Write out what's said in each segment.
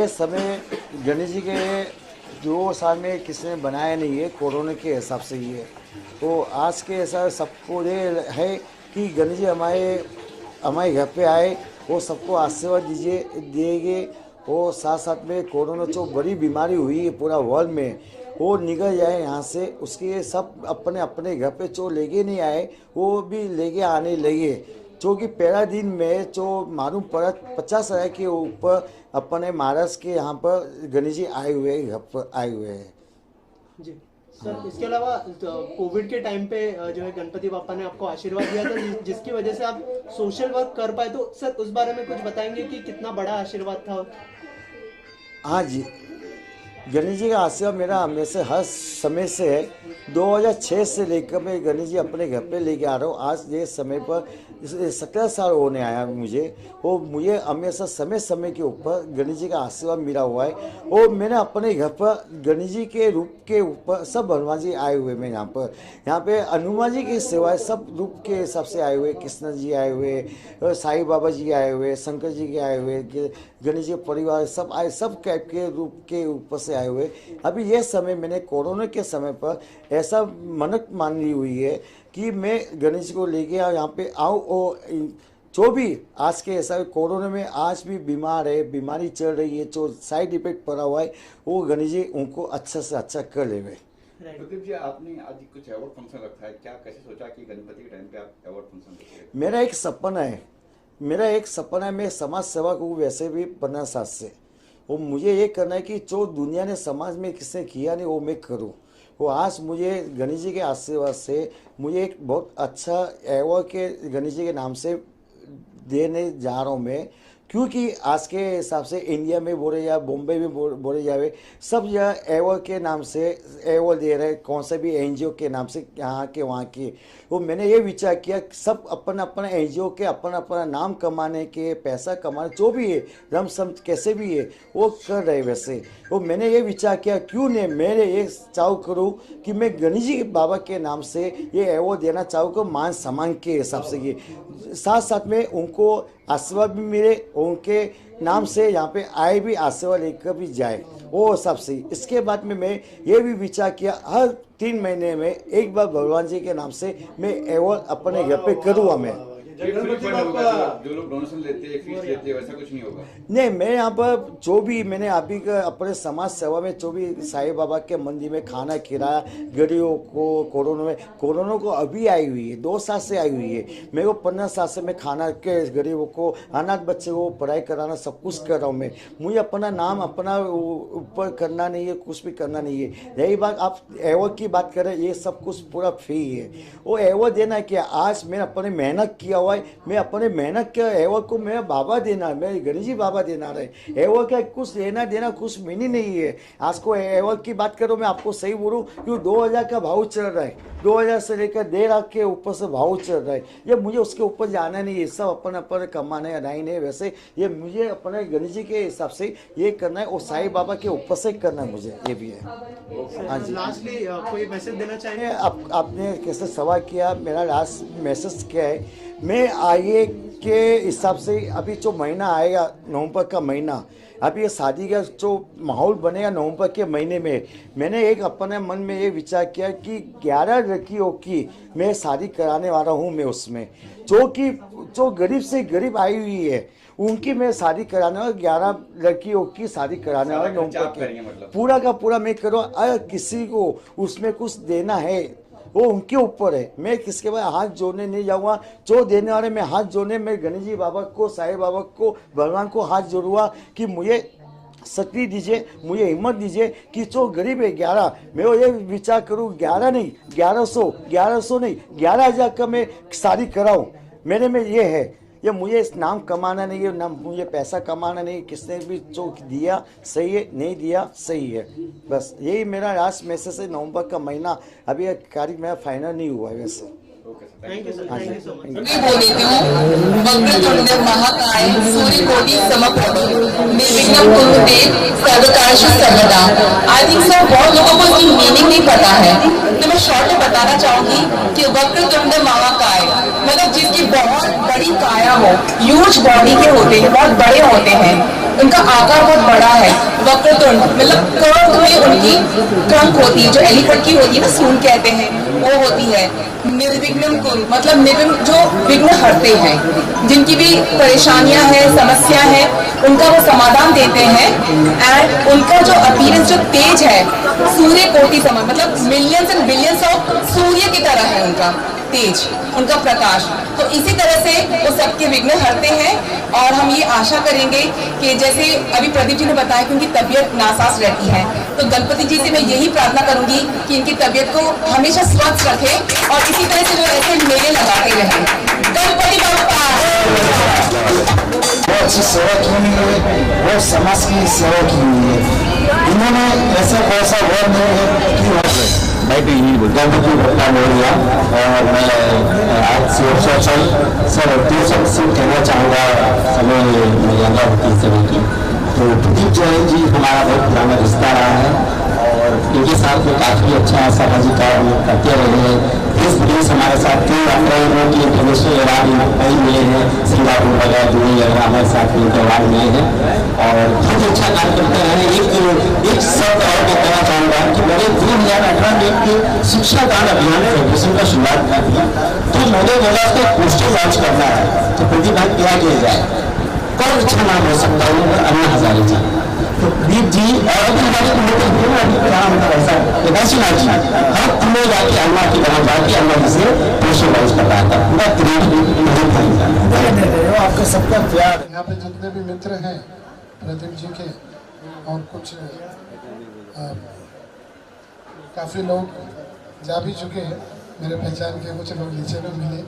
ये समय गणेश जी के 2 साल में किसी ने बनाया नहीं है, कोरोना के हिसाब से ही है। तो आज के ऐसा सबको ये है कि गणेश जी हमारे घर पे आए, वो सबको आशीर्वाद दिएगे। और साथ साथ में कोरोना जो बड़ी बीमारी हुई है पूरा वर्ल्ड में, वो निकल जाए यहाँ से। उसके सब अपने अपने घर पे जो लेके नहीं आए वो भी लेके आने लगे। जो कि पहला दिन में जो मालूम पड़ा 50,000 के ऊपर अपने महाराष्ट्र के यहाँ पर गणेश जी आए हुए हैं, घर पर आए हुए हैं जी सर। इसके अलावा कोविड के टाइम पे जो है गणपति बापा ने आपको आशीर्वाद दिया था, जिसकी वजह से आप सोशल वर्क कर पाए। तो सर उस बारे में कुछ बताएंगे कि कितना बड़ा आशीर्वाद था? हाँ जी, गणेश जी का आशीर्वाद मेरा हमेशा हर समय से है। 2006 से लेकर मैं गणेश जी अपने घर पे लेके आ रहा हूँ। आज ये समय पर 17 साल होने आया मुझे। वो मुझे हमेशा समय समय के ऊपर गणेश जी का आशीर्वाद मिला हुआ है। और मैंने अपने घर पर गणेश जी के रूप के ऊपर सब हनुमान जी आए हुए मैं यहाँ पे हनुमान जी की सेवाएं सब रूप के हिसाब से आए हुए। कृष्ण जी आए हुए, साईं बाबा जी आए हुए, शंकर जी के आए हुए, गणेश जी परिवार सब आए, सब टाइप के रूप के ऊपर से आए हुए। अभी ये समय मैंने कोरोना के समय पर ऐसा मन्नत मान ली हुई है कि मैं गणेश को लेके यहाँ पे आऊँ। और जो भी आज के ऐसा कोरोना में आज भी बीमार है, बीमारी चल रही है, जो साइड इफेक्ट पड़ा हुआ है, वो गणेश जी उनको अच्छा से अच्छा कर ले। प्रदीप जी, आपने आज कुछ अवार्ड फंक्शन रखा है, क्या कैसे सोचा कि गणपति के टाइम पे आप अवार्ड फंक्शन रखेंगे? मेरा एक सपना है, मैं समाज सेवा को वैसे भी 50 साल से, वो मुझे ये करना है कि जो दुनिया ने समाज में किसने किया नहीं वो मैं करूँ। वो आज मुझे गणेश जी के आशीर्वाद से मुझे एक बहुत अच्छा अवार्ड के गणेश जी के नाम से देने जा रहा हूँ मैं। क्योंकि आज के हिसाब से इंडिया में बोले या बॉम्बे में बोले जाए, सब जगह एवॉर्ड के नाम से एवॉर्ड दे रहे हैं, कौन से भी एनजीओ के नाम से, यहाँ के वहाँ के। वो मैंने ये विचार किया सब अपना अपना एनजीओ के अपना अपना नाम कमाने के, पैसा कमाने जो भी है, रम सम कैसे भी है वो कर रहे वैसे। वो मैंने ये विचार किया क्यों नहीं मेरे ये चाहू करूँ कि मैं गणेश जी बाबा के नाम से ये अवार्ड देना चाहूँ को मान सम्मान के हिसाब से। ये साथ साथ में उनको आशीर्वाद भी मिले, उनके नाम से यहाँ पे आए भी आशीर्वाद लेकर भी जाए वो हिसाब से। इसके बाद में मैं ये भी विचार किया हर 3 महीने में एक बार भगवान जी के नाम से मैं अवार्ड अपने घर पे करूँगा मैं। जो लोग डोनेशन लेते हैं, फीस लेते हैं, वैसा कुछ नहीं होगा? नहीं, मैं यहाँ पर जो भी मैंने अभी अपने समाज सेवा में जो भी साईं बाबा के मंदिर में खाना खिलाया गरीबों को, कोरोना को अभी आई हुई है 2 साल से आई हुई है। मेरे को 15 साल से मैं खाना के गरीबों को, अनाथ बच्चे को पढ़ाई कराना सब कुछ कर रहा हूँ मैं। मुझे अपना नाम अपना ऊपर करना नहीं है, कुछ भी करना नहीं है। यही बात आप अवार्ड की बात करें, ये सब कुछ पूरा फ्री है। वो अवार्ड देना क्या, आज मैंने अपने मेहनत किया, मैं अपने मेहनत के अवार्ड को मेरा बाबा देना, मेरे गणेश जी बाबा देना रहे। अवार्ड का कुछ लेना देना कुछ मीनिंग नहीं है। आज को अवार्ड की बात करो, मैं आपको सही बोलूं क्यों 2000 का भाव चल रहा है, 2000 से लेकर 1.5 लाख के ऊपर से भाव चल रहा है। ये मुझे उसके ऊपर जाना नहीं है, सब अपन अपन कमाना है नहीं नहीं। वैसे ये मुझे अपने गणेश जी के हिसाब से ये करना है और साईं बाबा के ऊपर से करना है, मुझे ये भी है। हाँ जी, लास्टली कोई मैसेज देना चाहिए? आपने कैसे सवाल किया, मेरा लास्ट मैसेज क्या है, मैं आगे के हिसाब से अभी जो महीना आएगा नवंबर का महीना, अभी ये शादी का जो माहौल बनेगा नवंबर के महीने में, मैंने एक अपने मन में ये विचार किया कि 11 लड़कियों की मैं शादी कराने वाला हूँ मैं उसमें, जो गरीब से गरीब आई हुई है उनकी मैं शादी कराने वाला, 11 लड़कियों की शादी कराने वाला नवंबर के। पूरा का पूरा मैं करूँ, अगर किसी को उसमें कुछ देना है वो उनके ऊपर है। मैं किसके बाद हाथ जोड़ने नहीं जाऊँगा, जो देने वाले मैं हाथ जोड़ने, मैं गणेश जी बाबा को, साईं बाबा को, भगवान को हाथ जोड़ूंगा कि मुझे शक्ति दीजिए, मुझे हिम्मत दीजिए कि जो गरीब है 11, मैं वो ये विचार करूँ 11 नहीं 1100 नहीं 11,000 का मैं शादी कराऊँ। मेरे में ये है, ये मुझे नाम कमाना नहीं है, ना मुझे पैसा कमाना नहीं। किसने भी जो दिया सही है, नहीं दिया सही है, बस यही मेरा लास्ट मैसेज है। नवंबर का महीना अभी तारीख मेरा फाइनल नहीं हुआ है वैसे। Thank you sir, thank you so much. वक्रतुंड महाकाय सूर्यकोटि समप्रभ निर्विघ्नं कुरु मे सर्वकार्येषु सर्वदा। आई थिंक सर बहुत लोगों को इसकी मीनिंग नहीं पता है, तो मैं शॉर्ट में बताना चाहूंगी कि वक्रतुंड महाकाय मतलब जिसकी बहुत बड़ी काया हो, ह्यूज बॉडी के होते हैं, बहुत बड़े होते हैं, उनका आकार बहुत बड़ा है, वक्रतुंड मतलब कर्व में उनकी ट्रंक होती है, जो एलिफेंट की होती है ना, सूंड कहते हैं, वो होती है। निर्विघ्नम कुरु मतलब निर्विघ्न, जो विघ्न हरते हैं, जिनकी भी परेशानियां हैं, समस्या है, उनका वो समाधान देते हैं। एंड उनका जो अपीयरेंस, जो तेज है, सूर्य कोटि समान, मतलब मिलियंस एंड बिलियंस ऑफ सूर्य की तरह है उनका तेज, उनका प्रकाश। तो इसी तरह से वो सबके विघ्न हरते हैं। और हम ये आशा करेंगे कि जैसे अभी प्रदीप जी ने बताया कि उनकी तबीयत नासाज रहती है, तो गणपति जी से मैं यही प्रार्थना करूंगी कि इनकी तबीयत को हमेशा स्वस्थ रखें और इसी तरह से वो ऐसे मेले लगाते रहें। गणपति बाप्पा। बहुत अच्छी सेवा की हुई है, बहुत समाज की सेवा की हुई है। इन्होंने ऐसा पैसा वर्ड नहीं है कि मैं भी यही गणपति बप्पा बोलिया। और मैं आज से सर दूसरा से कहना चाहूँगा समय मर्यादा होती है सभी की। तो प्रदीप जैन जी हमारा बहुत पुराना रिश्ता रहा है और इनके साथ में काफ़ी अच्छा सामाजिक कार्य करते रहे हैं। देश विदेश हमारे साथ कई यात्राएं की इंटरनेशनल अवार्ड कई मिले हैं, सिंगापुर वगैरह दुबई वगैरह हमारे साथ में अवार्ड मिले हैं और बहुत अच्छा कार्य करते रहे। एक शब्द और मैं कहना चाहूँगा कि मैंने 2018 में एक शिक्षा दान अभियान फेडरेशन का शुरुआत कर दिया, तो मैंने बोला उसको पोस्टर लॉन्च करना है, तो प्रदीप भाई क्या किया जाए, कौन अच्छा नाम हो सकता है, अन्ना हजारे जी। तो प्रदीप जी और अभी हमारे वैश्वनाथ जी हर खुले जाके अन्ना की तरह जाके अन्ना जी से पोस्टर लॉन्च कर रहा था, पूरा आपका सबका प्यार। यहाँ पे जितने भी मित्र हैं प्रदीप जी के और कुछ काफ़ी लोग जा भी चुके हैं, मेरे पहचान के कुछ लोग नीचे में मिले,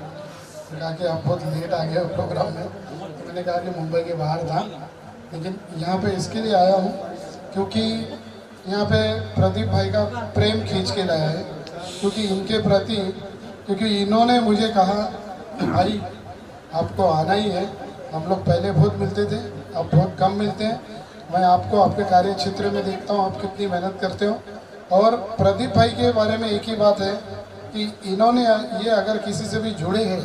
कहा कि आप बहुत लेट आ गए प्रोग्राम में। तो मैंने कहा कि मुंबई के बाहर था, लेकिन यहाँ पे इसके लिए आया हूँ क्योंकि यहाँ पे प्रदीप भाई का प्रेम खींच के लाया है, क्योंकि इनके प्रति, क्योंकि इन्होंने मुझे कहा कि भाई आपको आना ही है। हम लोग पहले बहुत मिलते थे, अब बहुत कम मिलते हैं। मैं आपको आपके कार्य क्षेत्र में देखता हूँ आप कितनी मेहनत करते हो। और प्रदीप भाई के बारे में एक ही बात है कि इन्होंने ये अगर किसी से भी जुड़े हैं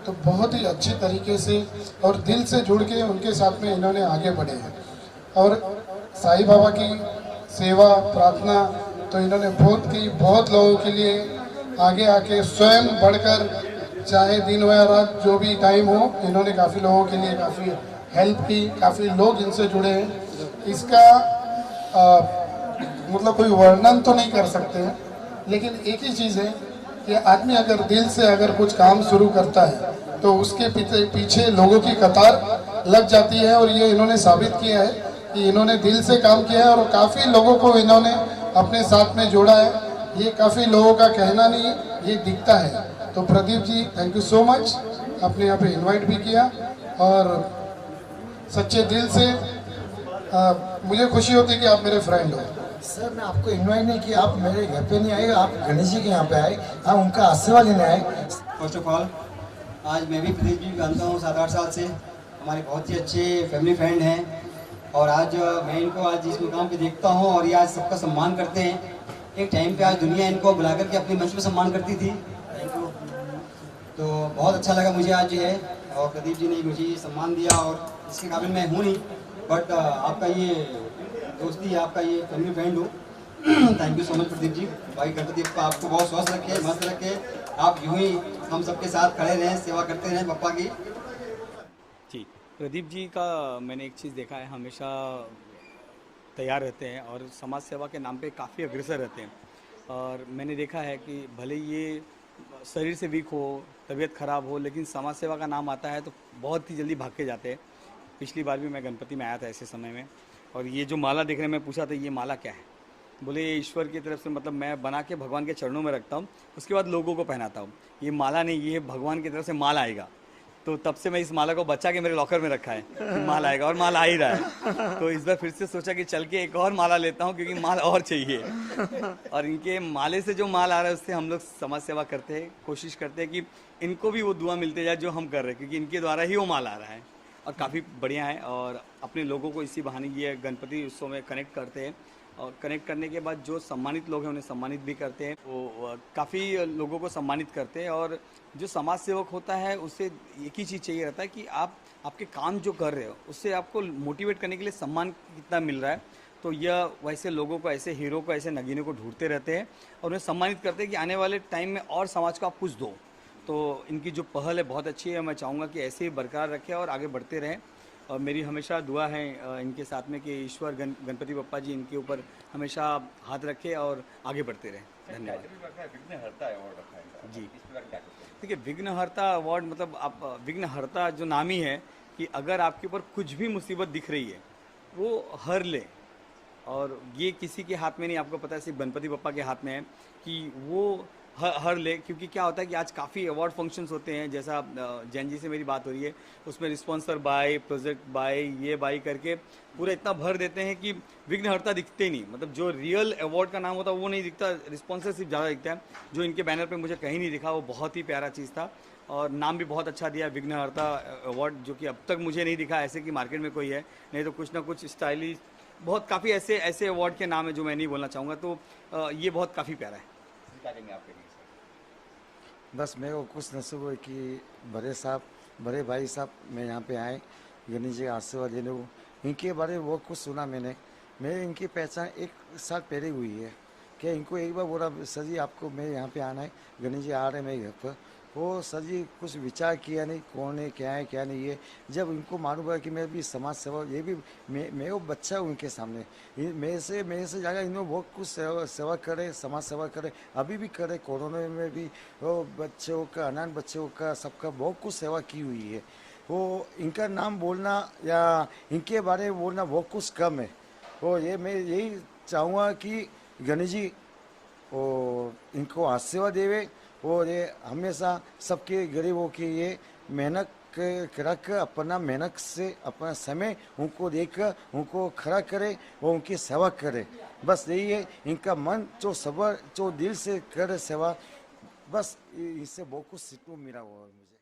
तो बहुत ही अच्छी तरीके से और दिल से जुड़ के उनके साथ में इन्होंने आगे बढ़े हैं। और साईं बाबा की सेवा प्रार्थना तो इन्होंने बहुत की, बहुत लोगों के लिए आगे आके स्वयं बढ़कर, चाहे दिन हो या रात जो भी टाइम हो, इन्होंने काफ़ी लोगों के लिए काफ़ी हेल्प की, काफ़ी लोग इनसे जुड़े हैं। इसका मतलब कोई वर्णन तो नहीं कर सकते हैं, लेकिन एक ही चीज़ है कि आदमी अगर दिल से अगर कुछ काम शुरू करता है तो उसके पीछे लोगों की कतार लग जाती है। और ये इन्होंने साबित किया है कि इन्होंने दिल से काम किया है और काफ़ी लोगों को इन्होंने अपने साथ में जोड़ा है। ये काफ़ी लोगों का कहना नहीं, ये दिखता है। तो Pradeep ji thank you so much, आपने यहाँ पे इनवाइट भी किया और सच्चे दिल से मुझे खुशी होती है कि आप मेरे फ्रेंड हो। सर मैं आपको इनवाइट नहीं किया, आप मेरे घर पे नहीं आए, आप गणेश जी के यहाँ पे आए, आप उनका आशीर्वाद लेने आए। फर्स्ट ऑफ ऑल आज मैं भी प्रदीप जी जानता हूँ 7-8 साल से, हमारे बहुत ही अच्छे फैमिली फ्रेंड हैं। और आज मैं इनको आज इस मुकाम पे देखता हूँ और ये आज सबका सम्मान करते हैं। एक टाइम पे आज दुनिया इनको बुला करके अपने मंच पे सम्मान करती थी। तो बहुत अच्छा लगा मुझे आज ये है, और प्रदीप जी ने मुझे सम्मान दिया और इसके काबिल मैं हूँ नहीं, बट आपका ये दोस्ती है, आपका ये फैमिली फ्रेंड हूँ। Thank you so much Pradeep ji. भाई गणपति का आपको बहुत स्वस्थ रखे, मस्त रखे, आप यूँ ही हम सबके साथ खड़े रहें, सेवा करते रहें पप्पा की। जी, प्रदीप जी का मैंने एक चीज़ देखा है, हमेशा तैयार रहते हैं और समाज सेवा के नाम पे काफ़ी अग्रसर रहते हैं। और मैंने देखा है कि भले ये शरीर से वीक हो, तबीयत ख़राब हो, लेकिन समाज सेवा का नाम आता है तो बहुत ही जल्दी भाग के जाते हैं। पिछली बार भी मैं गणपति में आया था ऐसे समय में, और ये जो माला देखने में पूछा था ये माला क्या है, बोले ये ईश्वर की तरफ से, मतलब मैं बना के भगवान के चरणों में रखता हूँ, उसके बाद लोगों को पहनाता हूँ। ये माला नहीं, ये भगवान की तरफ से माल आएगा। तो तब से मैं इस माला को बचा के मेरे लॉकर में रखा है कि माल आएगा, और माल आ ही रहा है। तो इस बार फिर से सोचा कि चल के एक और माला लेता हूँ, क्योंकि माल और चाहिए। और इनके माले से जो माल आ रहा है उससे हम लोग समाज सेवा करते हैं, कोशिश करते हैं कि इनको भी वो दुआ मिलते जाए जो हम कर रहे हैं, क्योंकि इनके द्वारा ही वो माल आ रहा है। और काफ़ी बढ़िया है, और अपने लोगों को इसी बहाने ये गणपति उत्सव में कनेक्ट करते हैं और कनेक्ट करने के बाद जो सम्मानित लोग हैं उन्हें सम्मानित भी करते हैं, वो काफ़ी लोगों को सम्मानित करते हैं। और जो समाज सेवक होता है उससे एक ही चीज़ चाहिए रहता है कि आप आपके काम जो कर रहे हो उससे आपको मोटिवेट करने के लिए सम्मान कितना मिल रहा है। तो यह वैसे लोगों को, ऐसे हीरो को, ऐसे नगीनों को ढूंढते रहते हैं और उन्हें सम्मानित करते हैं कि आने वाले टाइम में और समाज को आप कुछ दो। तो इनकी जो पहल है बहुत अच्छी है, मैं चाहूँगा कि ऐसे ही बरकरार रखें और आगे बढ़ते रहें। और मेरी हमेशा दुआ है इनके साथ में कि ईश्वर गणपति बप्पा जी इनके ऊपर हमेशा हाथ रखे और आगे बढ़ते रहें। धन्यवाद। विघ्नहर्ता अवार्ड रखा है इनका। जी। इस पर क्या कहते हैं? देखिए, विघ्नहर्ता अवार्ड मतलब आप विघ्नहर्ता जो नाम ही है कि अगर आपके ऊपर कुछ भी मुसीबत दिख रही है वो हर ले। और ये किसी के हाथ में नहीं, आपको पता है सिर्फ गणपति बप्पा के हाथ में है कि वो हर ले। क्योंकि क्या होता है कि आज काफ़ी अवार्ड फंक्शंस होते हैं, जैसा जैन जी से मेरी बात हो रही है उसमें रिस्पॉन्सर बाय, प्रोजेक्ट बाय, ये बाय करके पूरा इतना भर देते हैं कि विघ्नहर्ता दिखते ही नहीं। मतलब जो रियल अवार्ड का नाम होता है वो नहीं दिखता, रिस्पॉन्सर सिर्फ ज़्यादा दिखता है। जो इनके बैनर पे मुझे कहीं नहीं दिखा, वो बहुत ही प्यारा चीज़ था। और नाम भी बहुत अच्छा दिया, विघ्नहर्ता अवार्ड, जो कि अब तक मुझे नहीं दिखा ऐसे कि मार्केट में कोई है, नहीं तो कुछ ना कुछ स्टाइलिश बहुत काफ़ी ऐसे अवार्ड के नाम है जो मैं नहीं बोलना चाहूँगा। तो ये बहुत काफ़ी प्यारा है। क्या कहेंगे आपके लिए सर? बस मेरे को कुछ नसीब हुआ कि बड़े भाई साहब मैं यहाँ पे आए गणेश जी का आशीर्वाद लेने को। इनके बारे में बहुत कुछ सुना मैंने इनकी पहचान 1 साल पहले हुई है। क्या इनको एक बार बोला सर जी आपको मैं यहाँ पे आना है, गणेश जी आ रहे हैं मेरे घर पर। वो सर जी कुछ विचार किया नहीं, कौन है क्या नहीं है। जब इनको मालूम हुआ कि मैं भी समाज सेवा, ये भी मैं वो बच्चा हूँ उनके सामने, मेरे से ज़्यादा इन्होंने बहुत कुछ सेवा करे, समाज सेवा करे, अभी भी करे। कोरोना में भी वो बच्चों का, अनाथ बच्चों का, सबका बहुत कुछ सेवा की हुई है। वो इनका नाम बोलना या इनके बारे में बोलना बहुत कुछ कम है। वो ये मैं यही चाहूँगा कि गणेश जी और इनको आशीर्वाद देवे और ये हमेशा सबके गरीबों की ये मेहनत रख अपना मेहनत से अपना समय उनको देकर उनको खड़ा करे और उनकी सेवा करे। बस यही है इनका मन जो सबर जो दिल से करे सेवा, बस इससे बहुत कुछ सीखने को मिला हुआ है मुझे।